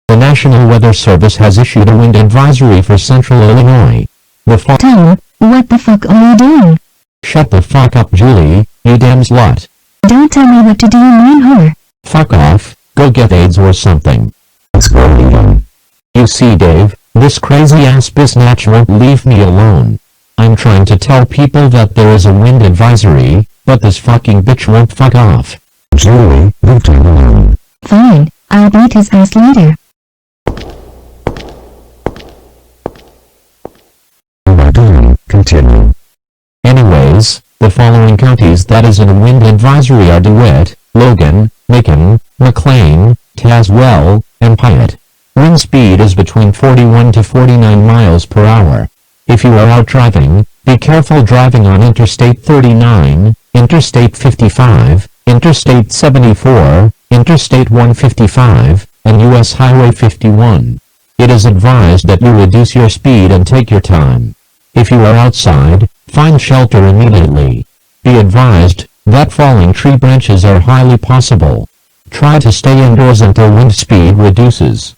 The National Weather Service has issued a wind advisory for central Illinois. Tom, what the fuck are you doing? Shut the fuck up, Julie, you damn slut. Don't tell me what to do, you mean whore. Fuck off, go get AIDS or something. Let's go, Liam. You see, Dave, this crazy-ass biznatch won't leave me alone. I'm trying to tell people that there is a wind advisory, but this fucking bitch won't fuck off. Julie, leave him alone. Fine, I'll beat his ass later. Continue. Anyways, the following counties that is in a wind advisory are DeWitt, Logan, Macon, McLean, Tazewell, and Piatt. Wind speed is between 41 to 49 miles per hour. If you are out driving, be careful driving on Interstate 39, Interstate 55, Interstate 74, Interstate 155, and U.S. Highway 51. It is advised that you reduce your speed and take your time. If you are outside, find shelter immediately. Be advised that falling tree branches are highly possible. Try to stay indoors until wind speed reduces.